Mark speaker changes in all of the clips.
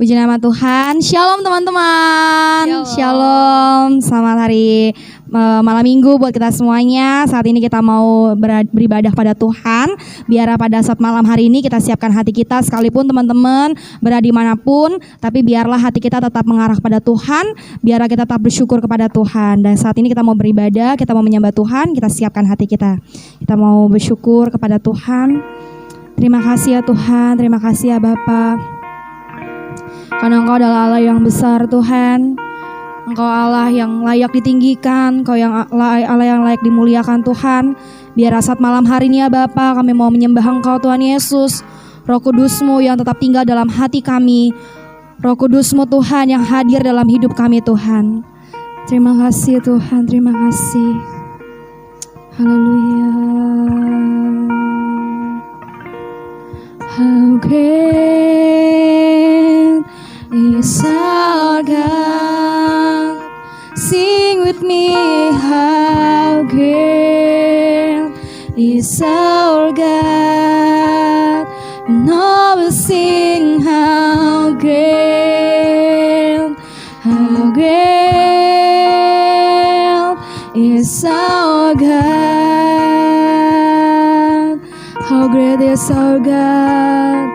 Speaker 1: Puji nama Tuhan. Shalom teman-teman. Shalom. Selamat hari malam minggu buat kita semuanya. Saat ini kita mau beribadah pada Tuhan. Biar pada saat malam hari ini kita siapkan hati kita, sekalipun teman-teman berada dimanapun, tapi biarlah hati kita tetap mengarah pada Tuhan. Biarlah kita tetap bersyukur kepada Tuhan. Dan saat ini kita mau beribadah, kita mau menyembah Tuhan. Kita siapkan hati kita. Kita mau bersyukur kepada Tuhan. Terima kasih ya Tuhan. Terima kasih ya Bapa. Karena Engkau adalah Allah yang besar Tuhan. Engkau Allah yang layak ditinggikan. Engkau yang Allah yang layak dimuliakan Tuhan. Biar saat malam hari ini ya Bapa, kami mau menyembah Engkau Tuhan Yesus. Roh Kudus-Mu yang tetap tinggal dalam hati kami. Roh Kudus-Mu Tuhan yang hadir dalam hidup kami Tuhan. Terima kasih Tuhan, terima kasih. Haleluya. How great is our God. Sing with me, how great is our God. And all will sing, how great is our God. How great is our God.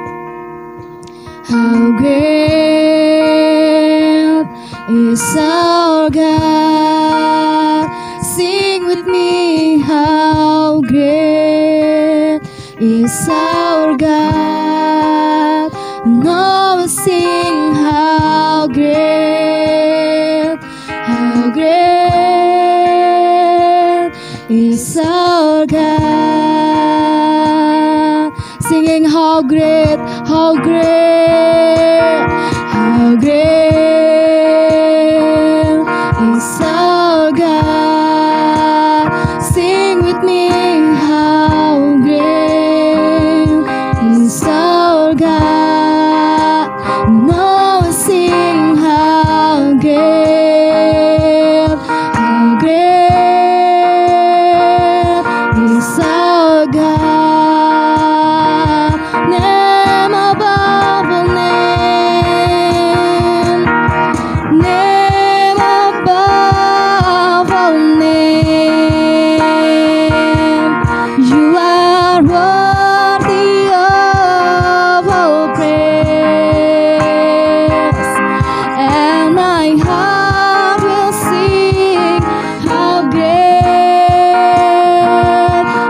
Speaker 1: How great is our God. Sing with me, how great is our God. And all will sing, how great is our God. Singing how great is our God. Sing with me, how great is our God. No, sing how great is our God. Name above all name, name above all name. You are worthy of all praise, and my heart will sing how great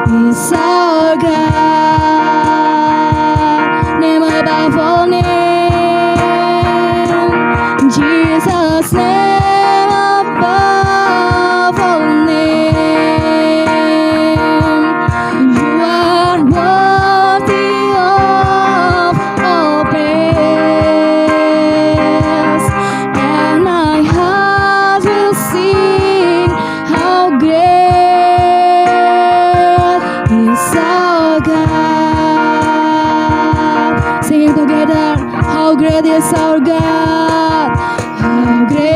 Speaker 1: is our God. Name above all name, Jesus' name above all name. You are worthy of all praise, and my heart will sing how great is our God. Sing it together. How great is our God. How great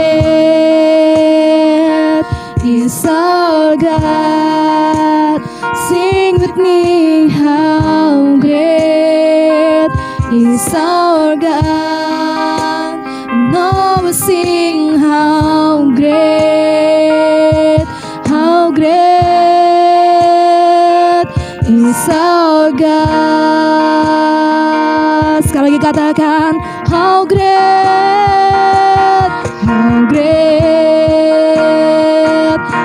Speaker 1: is our God. Sing with me, how great is our God. And all will sing how great is our God. Sekali lagi katakan, how great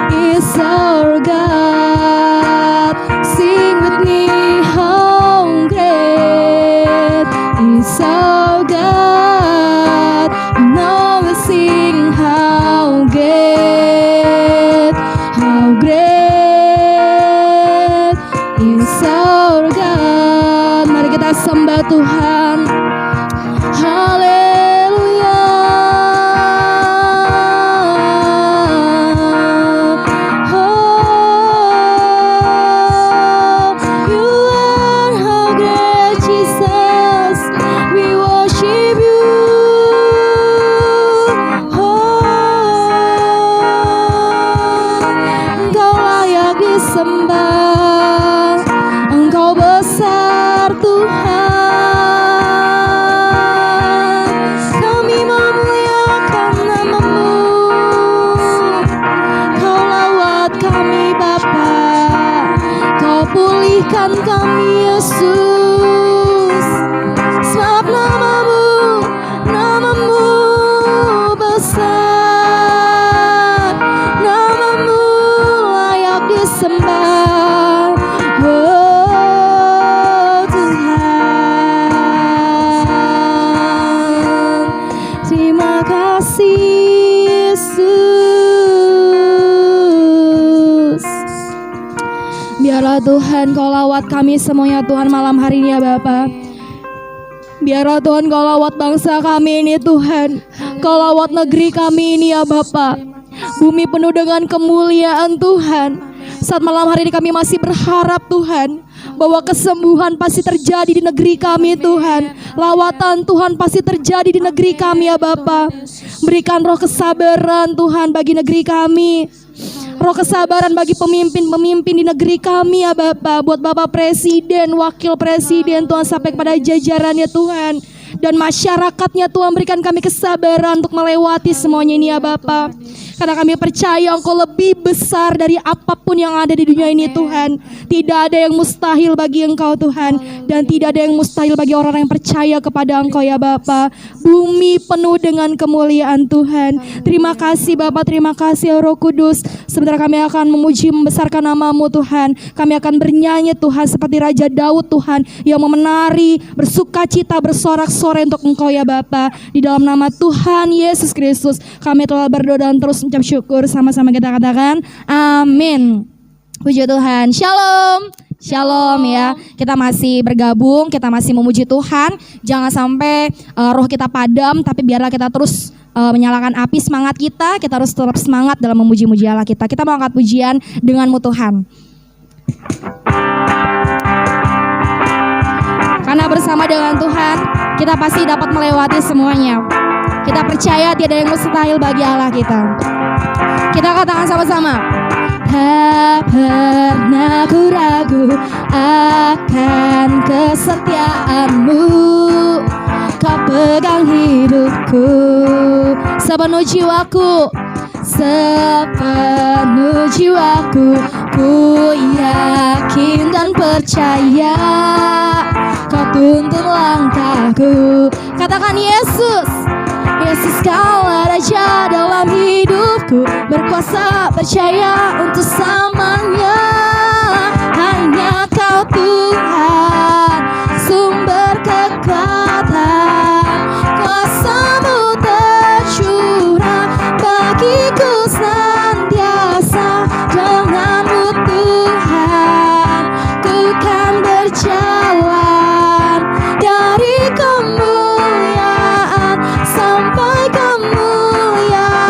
Speaker 1: is our God. Sing with me, how great is our God. Now we sing how great is our God. Mari kita sembah Tuhan. Haleluya. Oh, you are how great Jesus. We worship you. Oh, Engkau layak disembah. Engkau besar Tuhan. tinggikan kami Yesus, sebab namamu besar, namamu layak disembah. Oh Tuhan, terima kasih Yesus. Biarlah Tuhan Kau lawat kami semuanya Tuhan malam hari ini ya Bapa. Biarlah Tuhan Kau lawat bangsa kami ini Tuhan, Kau lawat negeri kami ini ya Bapa. Bumi penuh dengan kemuliaan Tuhan. Saat malam hari ini kami masih berharap Tuhan bahwa kesembuhan pasti terjadi di negeri kami Tuhan. Lawatan Tuhan pasti terjadi di negeri kami ya Bapa. Berikan roh kesabaran Tuhan bagi negeri kami, roh kesabaran bagi pemimpin-pemimpin di negeri kami ya Bapa. Buat Bapak Presiden, Wakil Presiden Tuhan, sampai kepada jajarannya Tuhan, dan masyarakatnya Tuhan, berikan kami kesabaran untuk melewati semuanya ini ya Bapa. Karena kami percaya Engkau lebih besar dari apapun yang ada di dunia ini Tuhan. Tidak ada yang mustahil bagi Engkau Tuhan, dan tidak ada yang mustahil bagi orang yang percaya kepada Engkau ya Bapa. Bumi penuh dengan kemuliaan Tuhan. Terima kasih Bapa, terima kasih Roh Kudus. Sebentar kami akan memuji membesarkan nama-Mu Tuhan. Kami akan bernyanyi Tuhan seperti Raja Daud Tuhan, yang memenari, bersukacita, bersorak-sorai untuk Engkau ya Bapa. Di dalam nama Tuhan Yesus Kristus kami telah berdoa dan terus ucap syukur. Sama-sama kita katakan amin. Puji Tuhan. Shalom. Shalom ya. Kita masih bergabung, kita masih memuji Tuhan. Jangan sampai roh kita padam, tapi biarlah kita terus menyalakan api semangat kita. Kita harus tetap semangat dalam memuji-muji Allah kita. Kita mau angkat pujian dengan-Mu Tuhan. Karena bersama dengan Tuhan, kita pasti dapat melewati semuanya. Kita percaya tiada yang mustahil bagi Allah kita. Kita katakan sama-sama. Tak pernah ku ragu akan kesetiaan-Mu, Kau pegang hidupku sepenuh jiwaku, sepenuh jiwaku. Ku yakin dan percaya Kau tuntun langkahku. Katakan Yesus. Yesus Kau Raja dalam hidupku, berkuasa percaya untuk selamanya. Hanya Kau Tuhan, sumber kekuatan. Kuasa-Mu tercurah bagiku senantiasa. Dengan-Mu Tuhan, ku kan berjalan dari kemuliaan sampai kemuliaan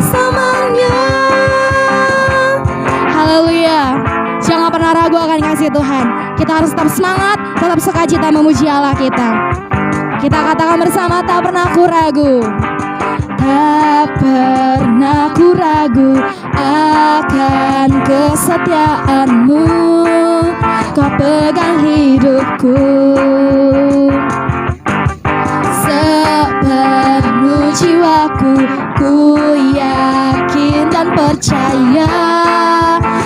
Speaker 1: selamanya. Haleluya. Jangan pernah ragu akan kasih Tuhan. Kita harus tetap semangat, tetap sukacita memuji Allah kita. Kita katakan bersama, tak pernah ku ragu. Tak pernah ku ragu akan kesetiaan-Mu, Kau pegang hidupku sepenuh jiwaku. Ku yakin dan percaya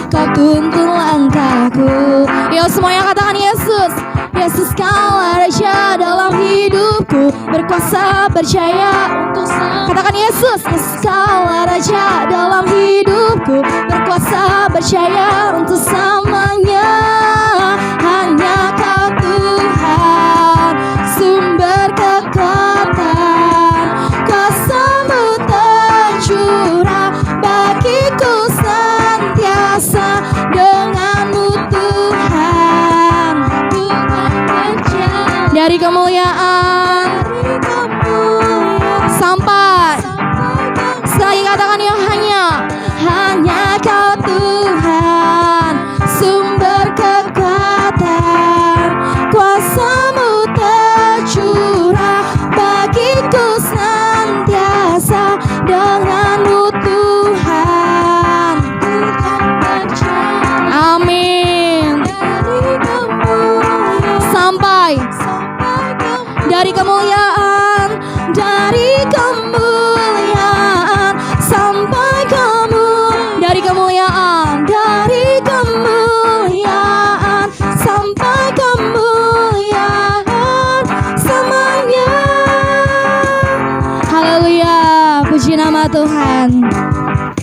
Speaker 1: Kau tuntun langkahku. Yo semuanya katakan Yesus. Yesus Kau Raja dalam hidupku, berkuasa percaya untuk selamanya. Katakan Yesus. Yesus Kau Raja dalam hidupku, berkuasa percaya untuk selamanya. Hanya Kau Tuhan, sumber kekuatan. Kuasa-Mu tercurah bagiku senantiasa. Dengan-Mu Tuhan, ku kan berjalan dari kemuliaan sampai. Sekali katakan ya, hanya Kau Tuhan, sumber kekuatan. Kuasa-Mu tercurah bagiku senantiasa. Dengan-Mu Tuhan, ku kan berjalan. Amin. Sampai Tuhan.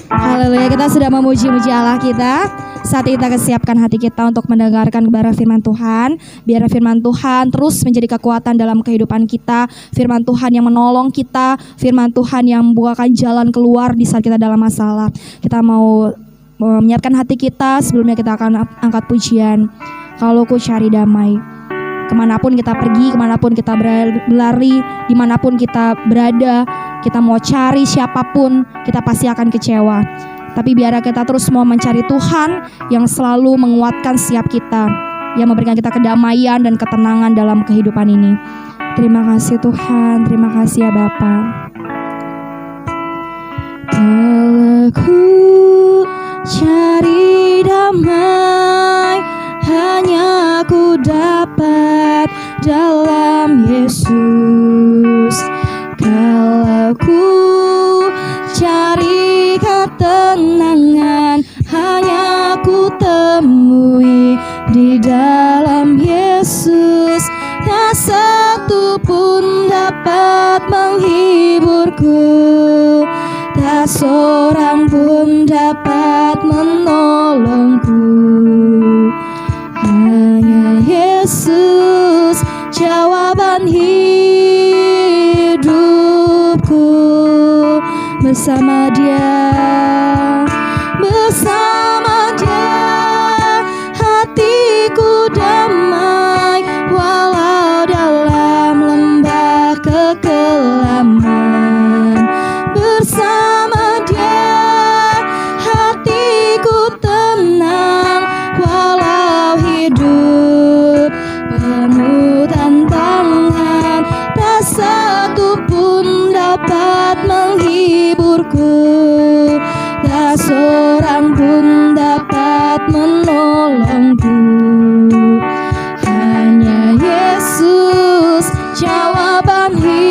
Speaker 1: Haleluya, kita sudah memuji-muji Allah kita. Saat ini kita kesiapkan hati kita untuk mendengarkan kebenaran firman Tuhan. Biar firman Tuhan terus menjadi kekuatan dalam kehidupan kita. Firman Tuhan yang menolong kita. Firman Tuhan yang membukakan jalan keluar di saat kita dalam masalah. Kita mau menyiapkan hati kita. Sebelumnya kita akan angkat pujian. Kalau ku cari damai. Kemanapun kita pergi, kemanapun kita berlari, dimanapun kita berada, kita mau cari siapapun, kita pasti akan kecewa. Tapi biar kita terus mau mencari Tuhan yang selalu menguatkan setiap kita, yang memberikan kita kedamaian dan ketenangan dalam kehidupan ini. Terima kasih Tuhan, terima kasih ya Bapa. Kalau ku cari damai, hanya ku dapat dalam Yesus. Kalau ku cari ketenangan, hanya ku temui di dalam Yesus. Tak satu pun dapat menghiburku, tak seorang pun dapat menolongku. Hanya Yesus jawaban hidupku. Bersama Dia, bersama Dia hatiku damai, walau dalam lembah kekelaman. Bersama Dia hatiku tenang, walau hidup penuh tantangan. Tak satu pun dapat menghiburku, tak seorang pun dapat menolongku. Hanya Yesus jawaban hidupku.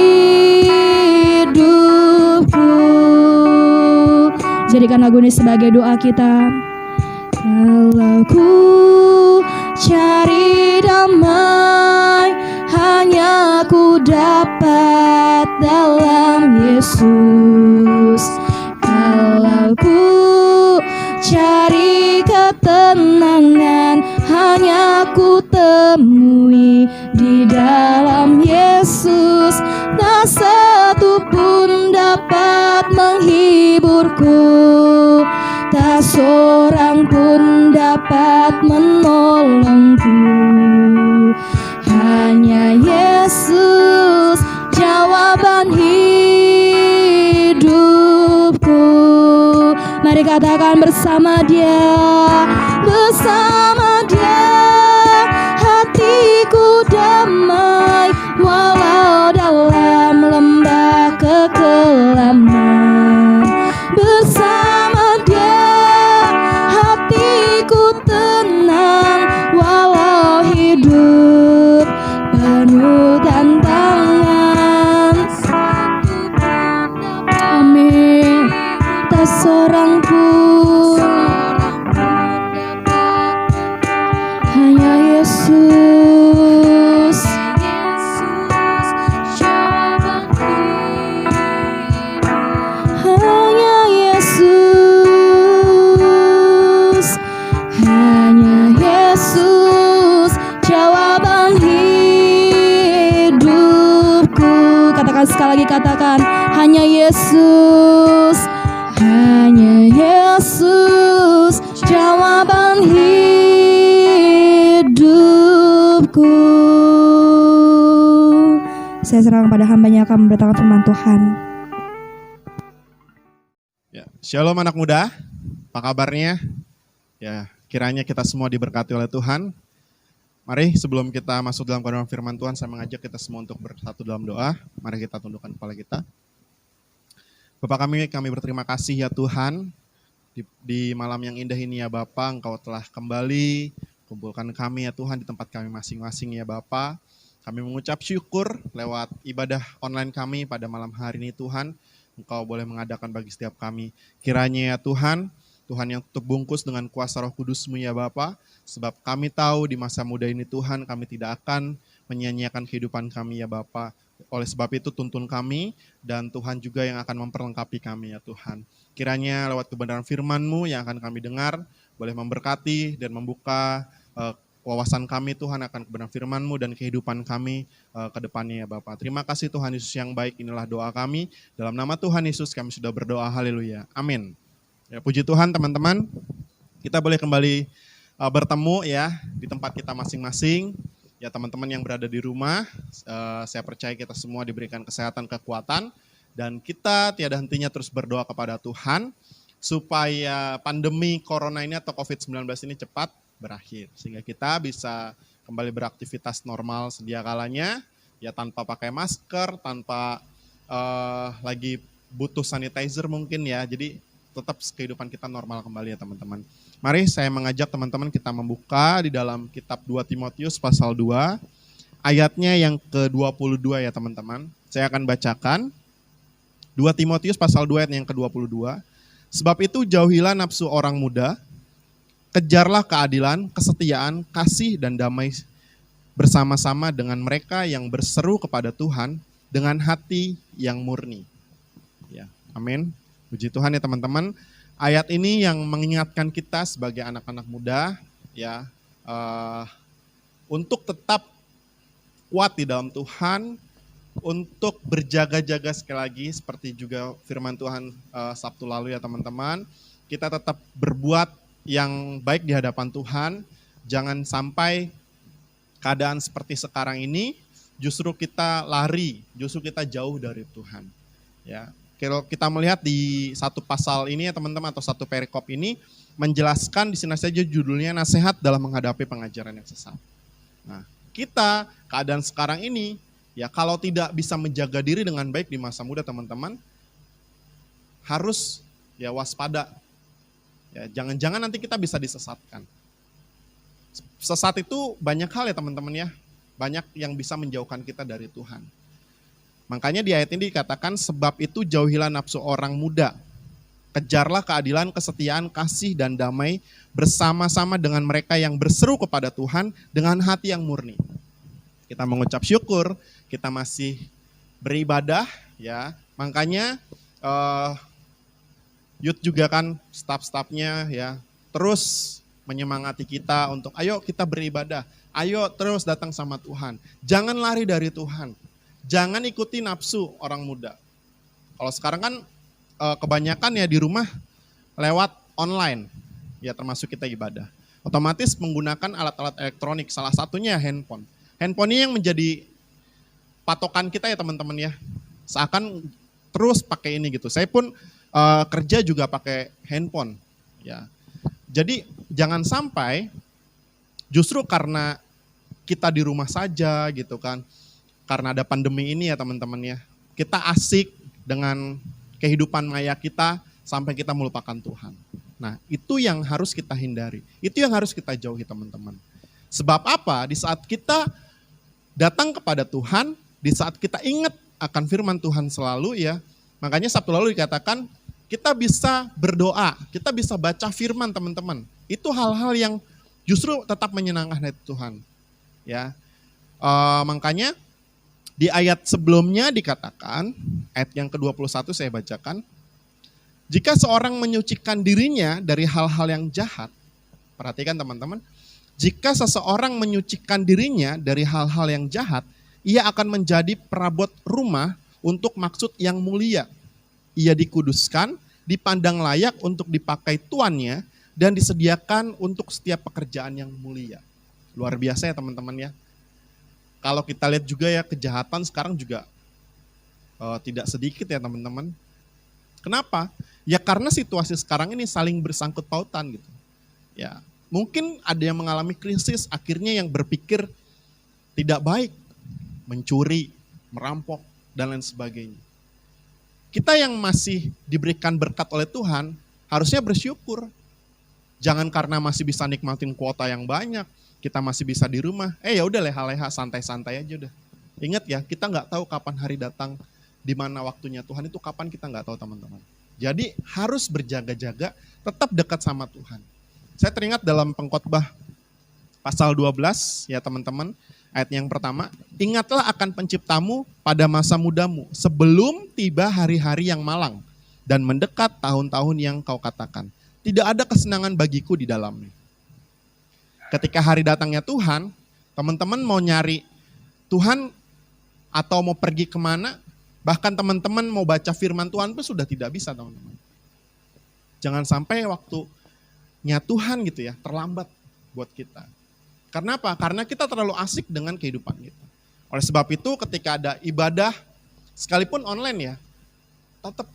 Speaker 1: Jadikan lagu ini sebagai doa kita. Kalau ku cari damai, hanya ku dapat dalam Yesus. Kalau ku cari ketenangan, hanya ku temui di dalam Yesus. Tak satu pun dapat menghiburku, tak seorang pun dapat menolongku. Hanya Yesus jawaban hidupku. Mari katakan bersama Dia, bersama Dia hatiku damai, walau dalam lembah kekelaman. Bersama Dia hatiku tenang, walau hidup penuh tantangan. Amin. Tak seorang pun, hanya Yesus. Hanya Yesus, hanya Yesus jawaban hidupku. Katakan sekali lagi, katakan hanya Yesus, hanya Yesus jawaban hidupku. Saya serahkan pada hamba-Nya akan memberitakan firman Tuhan.
Speaker 2: Ya, shalom anak muda, apa kabarnya? Ya, kiranya kita semua diberkati oleh Tuhan. Mari sebelum kita masuk dalam kebenaran firman Tuhan, saya mengajak kita semua untuk bersatu dalam doa. Mari kita tundukkan kepala kita. Bapa kami berterima kasih ya Tuhan, di malam yang indah ini ya Bapa, Engkau telah kembali kumpulkan kami ya Tuhan di tempat kami masing-masing ya Bapa. Kami mengucap syukur lewat ibadah online kami pada malam hari ini Tuhan. Engkau boleh mengadakan bagi setiap kami. Kiranya ya Tuhan, Tuhan yang tutup bungkus dengan kuasa Roh Kudus-Mu ya Bapa. Sebab kami tahu di masa muda ini Tuhan, kami tidak akan menyia-nyiakan kehidupan kami ya Bapa. Oleh sebab itu tuntun kami dan Tuhan juga yang akan memperlengkapi kami ya Tuhan. Kiranya lewat kebenaran firman-Mu yang akan kami dengar, boleh memberkati dan membuka wawasan kami Tuhan akan kebenaran firman-Mu dan kehidupan kami ke depannya ya Bapak. Terima kasih Tuhan Yesus yang baik, inilah doa kami. Dalam nama Tuhan Yesus kami sudah berdoa, haleluya, amin. Ya, puji Tuhan teman-teman, kita boleh kembali bertemu ya di tempat kita masing-masing. Ya teman-teman yang berada di rumah, saya percaya kita semua diberikan kesehatan, kekuatan, dan kita tiada hentinya terus berdoa kepada Tuhan supaya pandemi corona ini atau COVID-19 ini cepat berakhir. Sehingga kita bisa kembali beraktivitas normal sedia kalanya, ya tanpa pakai masker, tanpa lagi butuh sanitizer mungkin ya, jadi tetap kehidupan kita normal kembali ya teman-teman. Mari saya mengajak teman-teman kita membuka di dalam kitab 2 Timotius pasal 2, ayatnya yang ke-22 ya teman-teman. Saya akan bacakan 2 Timotius pasal 2 ayat yang ke-22. Sebab itu jauhilah nafsu orang muda, kejarlah keadilan, kesetiaan, kasih dan damai bersama-sama dengan mereka yang berseru kepada Tuhan dengan hati yang murni. Ya, amin. Puji Tuhan ya teman-teman. Ayat ini yang mengingatkan kita sebagai anak-anak muda ya untuk tetap kuat di dalam Tuhan, untuk berjaga-jaga sekali lagi seperti juga firman Tuhan Sabtu lalu ya teman-teman. Kita tetap berbuat yang baik di hadapan Tuhan. Jangan sampai keadaan seperti sekarang ini justru kita lari, justru kita jauh dari Tuhan. Ya. Kalau kita melihat di satu pasal ini ya teman-teman atau satu perikop ini menjelaskan di sini saja judulnya nasihat dalam menghadapi pengajaran yang sesat. Nah, kita keadaan sekarang ini ya kalau tidak bisa menjaga diri dengan baik di masa muda teman-teman harus ya waspada. Ya, jangan-jangan nanti kita bisa disesatkan. Sesat itu banyak hal ya teman-teman ya. Banyak yang bisa menjauhkan kita dari Tuhan. Makanya di ayat ini dikatakan sebab itu jauhilah nafsu orang muda. Kejarlah keadilan, kesetiaan, kasih dan damai bersama-sama dengan mereka yang berseru kepada Tuhan dengan hati yang murni. Kita mengucap syukur, kita masih beribadah ya. Makanya youth juga kan staff-staffnya ya terus menyemangati kita untuk ayo kita beribadah. Ayo terus datang sama Tuhan. Jangan lari dari Tuhan. Jangan ikuti nafsu orang muda. Kalau sekarang kan kebanyakan ya di rumah lewat online, ya termasuk kita ibadah. Otomatis menggunakan alat-alat elektronik, salah satunya handphone. Handphone ini yang menjadi patokan kita ya teman-teman ya. Seakan terus pakai ini gitu. Saya pun kerja juga pakai handphone. Ya. Jadi jangan sampai justru karena kita di rumah saja gitu kan. Karena ada pandemi ini ya teman-teman ya, kita asik dengan kehidupan maya kita sampai kita melupakan Tuhan. Nah itu yang harus kita hindari, itu yang harus kita jauhi teman-teman. Sebab apa? Di saat kita datang kepada Tuhan, di saat kita ingat akan firman Tuhan selalu ya, makanya Sabtu lalu dikatakan kita bisa berdoa, kita bisa baca firman teman-teman. Itu hal-hal yang justru tetap menyenangkan hati Tuhan. Ya, makanya di ayat sebelumnya dikatakan, ayat yang ke-21 saya bacakan, jika seorang menyucikan dirinya dari hal-hal yang jahat, perhatikan teman-teman, jika seseorang menyucikan dirinya dari hal-hal yang jahat, ia akan menjadi perabot rumah untuk maksud yang mulia. Ia dikuduskan, dipandang layak untuk dipakai tuannya, dan disediakan untuk setiap pekerjaan yang mulia. Luar biasa ya teman-teman ya. Kalau kita lihat juga ya kejahatan sekarang juga tidak sedikit ya teman-teman. Kenapa? Ya karena situasi sekarang ini saling bersangkut pautan gitu. Ya mungkin ada yang mengalami krisis, akhirnya yang berpikir tidak baik, mencuri, merampok dan lain sebagainya. Kita yang masih diberikan berkat oleh Tuhan harusnya bersyukur. Jangan karena masih bisa nikmatin kuota yang banyak, kita masih bisa di rumah, ya udah leha-leha, santai-santai aja udah. Ingat ya, kita nggak tahu kapan hari datang, di mana waktunya Tuhan itu kapan kita nggak tahu teman-teman. Jadi harus berjaga-jaga, tetap dekat sama Tuhan. Saya teringat dalam Pengkhotbah pasal 12 ya teman-teman, Ayat yang pertama, ingatlah akan penciptamu pada masa mudamu, sebelum tiba hari-hari yang malang dan mendekat tahun-tahun yang kau katakan, tidak ada kesenangan bagiku di dalamnya. Ketika hari datangnya Tuhan, teman-teman mau nyari Tuhan atau mau pergi kemana, bahkan teman-teman mau baca firman Tuhan pun sudah tidak bisa, teman-teman. Jangan sampai waktunya Tuhan gitu ya, terlambat buat kita. Karena apa? Karena kita terlalu asik dengan kehidupan kita. Oleh sebab itu ketika ada ibadah, sekalipun online ya, tetap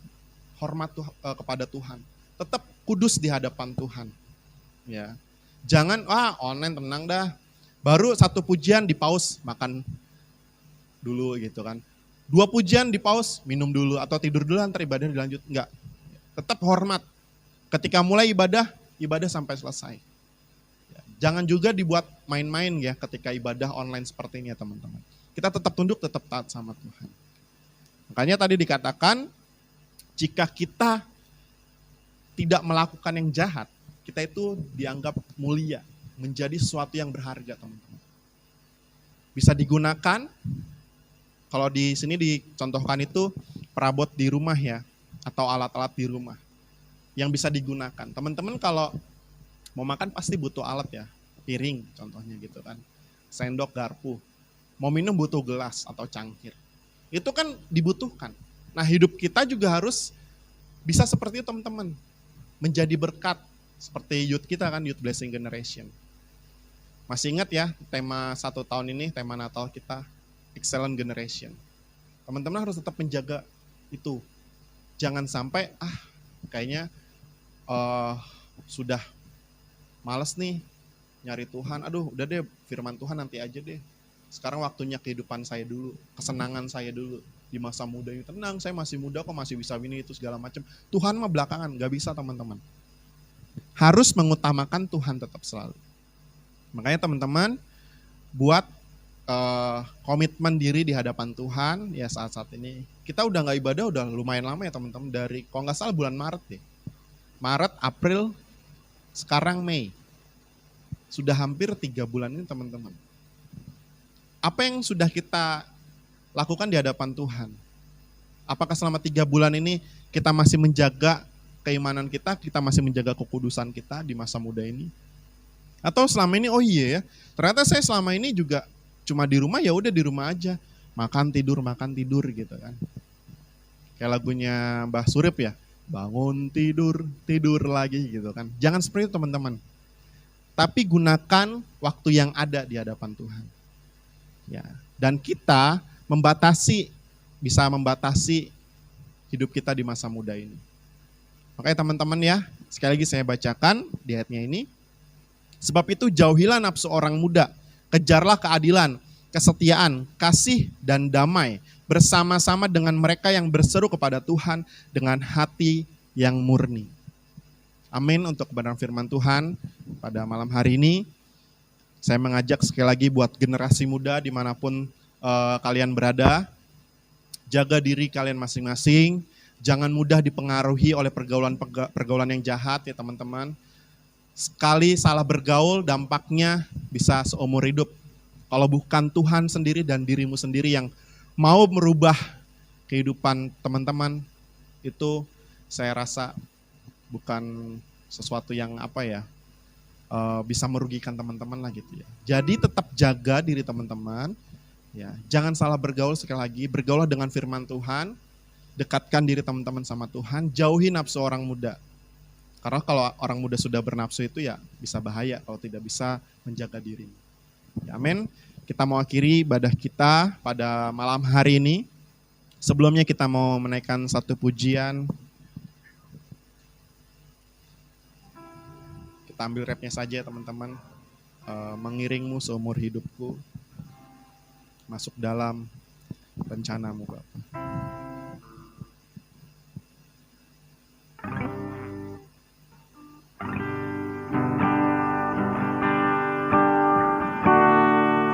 Speaker 2: hormat kepada Tuhan. Tetap kudus di hadapan Tuhan. Ya. Jangan, online tenang dah. Baru satu pujian di pause, makan dulu gitu kan. 2 pujian di pause, minum dulu atau tidur dulu, antar ibadah dilanjut. Enggak. Tetap hormat. Ketika mulai ibadah sampai selesai. Jangan juga dibuat main-main ya ketika ibadah online seperti ini ya teman-teman. Kita tetap tunduk, tetap taat sama Tuhan. Makanya tadi dikatakan, jika kita tidak melakukan yang jahat, kita itu dianggap mulia, menjadi sesuatu yang berharga teman-teman. Bisa digunakan, kalau di sini dicontohkan itu perabot di rumah ya, atau alat-alat di rumah yang bisa digunakan. Teman-teman kalau mau makan pasti butuh alat ya, piring contohnya gitu kan, sendok, garpu. Mau minum butuh gelas atau cangkir. Itu kan dibutuhkan. Nah hidup kita juga harus bisa seperti itu teman-teman. Menjadi berkat seperti youth kita kan, Youth Blessing Generation. Masih ingat ya tema 1 tahun ini, tema Natal kita, Excellent Generation. Teman-teman harus tetap menjaga itu. Jangan sampai kayaknya sudah males nih nyari Tuhan, udah deh firman Tuhan nanti aja deh. Sekarang waktunya kehidupan saya dulu, kesenangan saya dulu di masa muda ini. Tenang, saya masih muda kok, masih bisa ini itu segala macam. Tuhan mah belakangan, gak bisa teman-teman. Harus mengutamakan Tuhan tetap selalu. Makanya teman-teman buat komitmen diri di hadapan Tuhan ya saat-saat ini. Kita udah gak ibadah udah lumayan lama ya teman-teman, dari kalau gak salah bulan Maret deh. Maret, April, sekarang Mei. Sudah hampir 3 bulan ini teman-teman. Apa yang sudah kita lakukan di hadapan Tuhan? Apakah selama 3 bulan ini kita masih menjaga keimanan kita masih menjaga kekudusan kita di masa muda ini? Atau selama ini, ternyata saya selama ini juga cuma di rumah, ya udah di rumah aja. Makan tidur gitu kan. Kayak lagunya Mbah Surip ya, bangun tidur lagi gitu kan. Jangan seperti itu teman-teman. Tapi gunakan waktu yang ada di hadapan Tuhan. Ya, dan kita bisa membatasi hidup kita di masa muda ini. Makanya teman-teman ya, sekali lagi saya bacakan di ayatnya ini. Sebab itu jauhilah nafsu orang muda, kejarlah keadilan, kesetiaan, kasih dan damai bersama-sama dengan mereka yang berseru kepada Tuhan dengan hati yang murni. Amin untuk kebenaran firman Tuhan pada malam hari ini. Saya mengajak sekali lagi buat generasi muda dimanapun kalian berada, jaga diri kalian masing-masing, jangan mudah dipengaruhi oleh pergaulan yang jahat ya teman-teman. Sekali salah bergaul dampaknya bisa seumur hidup. Kalau bukan Tuhan sendiri dan dirimu sendiri yang mau merubah kehidupan teman-teman, itu saya rasa bukan sesuatu yang bisa merugikan teman-teman lah gitu ya. Jadi tetap jaga diri teman-teman, ya. Jangan salah bergaul, sekali lagi bergaulah dengan firman Tuhan, dekatkan diri teman-teman sama Tuhan, jauhi nafsu orang muda. Karena kalau orang muda sudah bernafsu itu ya bisa bahaya kalau tidak bisa menjaga diri. Ya, amin. Kita mau akhiri ibadah kita pada malam hari ini. Sebelumnya kita mau menaikkan satu pujian. Kita ambil rapnya saja teman-teman. Mengiringmu seumur hidupku, masuk dalam rencanamu Bapa.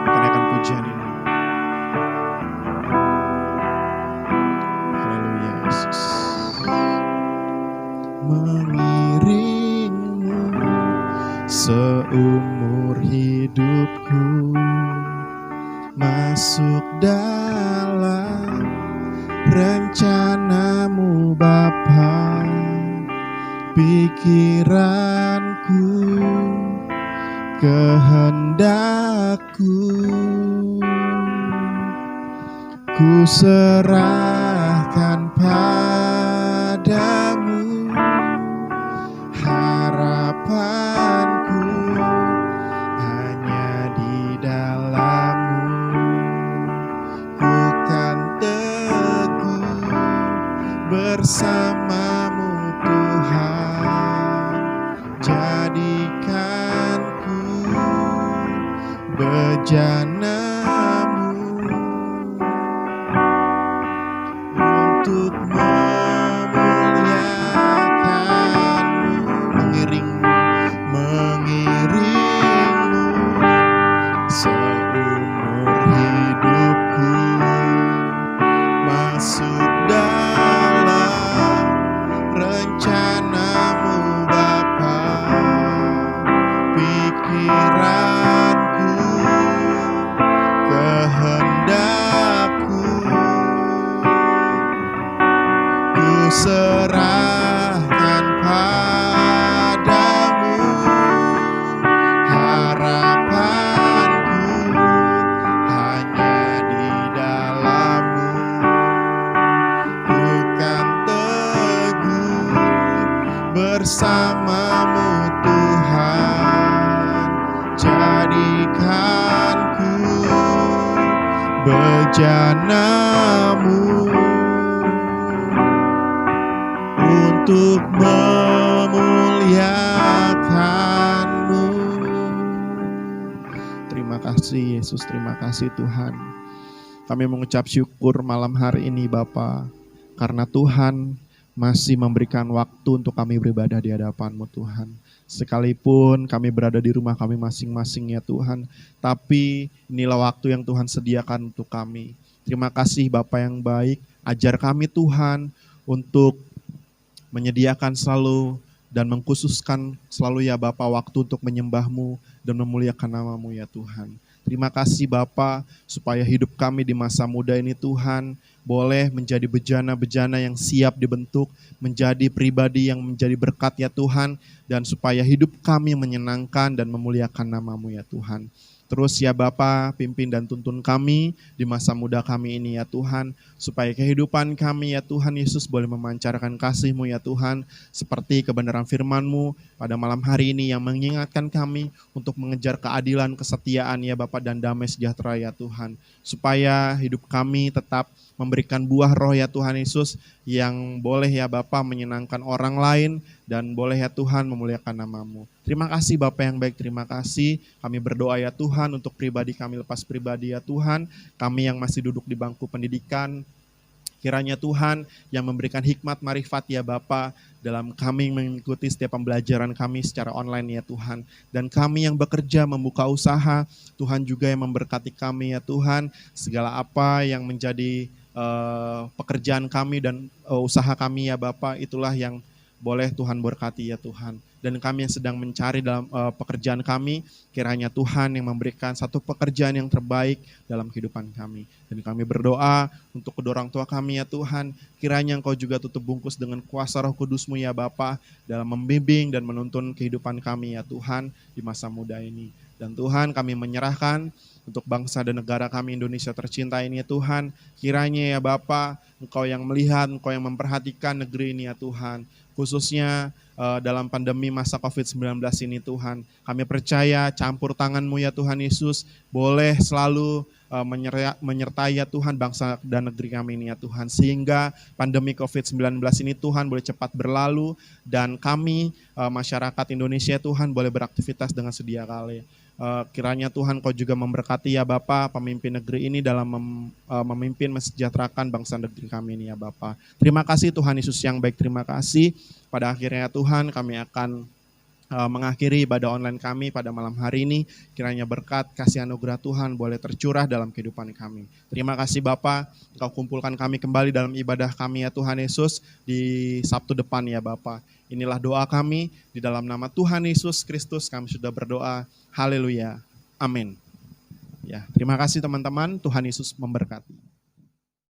Speaker 2: Kita naikkan pujian ini. Haleluya Yesus. Mengiringmu seumur hidupku, masuk dalam rencanamu Bapa. Pikiranku, kehendakku, ku serahkan padamu. Harapanku hanya di dalam-Mu. Ku kan teguh bersama-Mu Tuhan. Jadikanku bejana-Mu untuk memuliakan-Mu, mengiring-Mu seumur hidupku, masuk dalam rencana-Mu Bapa. Pikiranku, kehendakku, ku serahkan padamu. Harapanku hanya di dalam-Mu. Ku kan teguh bersama-Mu Tuhan. Jadikanku bejana-Mu untuk memuliakan-Mu. Terima kasih Yesus, terima kasih Tuhan. Kami mengucap syukur malam hari ini Bapa, karena Tuhan masih memberikan waktu untuk kami beribadah di hadapan-Mu Tuhan. Sekalipun kami berada di rumah kami masing-masing ya Tuhan, tapi inilah waktu yang Tuhan sediakan untuk kami. Terima kasih Bapa yang baik, ajar kami Tuhan untuk menyediakan selalu dan mengkhususkan selalu ya Bapa waktu untuk menyembah-Mu dan memuliakan nama-Mu ya Tuhan. Terima kasih Bapa, supaya hidup kami di masa muda ini Tuhan boleh menjadi bejana-bejana yang siap dibentuk, menjadi pribadi yang menjadi berkat ya Tuhan, dan supaya hidup kami menyenangkan dan memuliakan nama-Mu ya Tuhan. Terus ya Bapa, pimpin dan tuntun kami di masa muda kami ini ya Tuhan, supaya kehidupan kami ya Tuhan Yesus boleh memancarkan kasih-Mu ya Tuhan, seperti kebenaran firman-Mu pada malam hari ini yang mengingatkan kami untuk mengejar keadilan, kesetiaan ya Bapa, dan damai sejahtera ya Tuhan, supaya hidup kami tetap memberikan buah roh ya Tuhan Yesus, yang boleh ya Bapa menyenangkan orang lain, dan boleh ya Tuhan memuliakan nama-Mu. Terima kasih Bapa yang baik, terima kasih. Kami berdoa ya Tuhan untuk pribadi kami lepas pribadi ya Tuhan, kami yang masih duduk di bangku pendidikan, kiranya Tuhan yang memberikan hikmat marifat ya Bapa dalam kami mengikuti setiap pembelajaran kami secara online ya Tuhan. Dan kami yang bekerja membuka usaha, Tuhan juga yang memberkati kami ya Tuhan. Segala apa yang menjadi pekerjaan kami dan usaha kami ya Bapa, itulah yang boleh Tuhan berkati ya Tuhan. Dan kami yang sedang mencari dalam pekerjaan kami, kiranya Tuhan yang memberikan satu pekerjaan yang terbaik dalam kehidupan kami. Dan kami berdoa untuk kedua orang tua kami ya Tuhan, kiranya Engkau juga tutup bungkus dengan kuasa Roh Kudus-Mu ya Bapa, dalam membimbing dan menuntun kehidupan kami ya Tuhan di masa muda ini. Dan Tuhan kami menyerahkan untuk bangsa dan negara kami Indonesia tercinta ini ya Tuhan, kiranya ya Bapa, Engkau yang melihat, Engkau yang memperhatikan negeri ini ya Tuhan, khususnya dalam pandemi masa COVID-19 ini Tuhan. Kami percaya campur tangan-Mu ya Tuhan Yesus boleh selalu menyertai ya Tuhan bangsa dan negeri kami ini ya Tuhan, sehingga pandemi COVID-19 ini Tuhan boleh cepat berlalu dan kami masyarakat Indonesia Tuhan boleh beraktivitas dengan sedia kala. Kiranya Tuhan Kau juga memberkati ya Bapa pemimpin negeri ini dalam memimpin mensejahterakan bangsa negeri kami ini ya Bapa. Terima kasih Tuhan Yesus yang baik, terima kasih. Pada akhirnya Tuhan kami akan mengakhiri ibadah online kami pada malam hari ini. Kiranya berkat kasih anugerah Tuhan boleh tercurah dalam kehidupan kami. Terima kasih Bapa, Engkau kumpulkan kami kembali dalam ibadah kami ya Tuhan Yesus di Sabtu depan ya Bapa. Inilah doa kami di dalam nama Tuhan Yesus Kristus kami sudah berdoa. Haleluya. Amin. Ya, terima kasih teman-teman. Tuhan Yesus memberkati.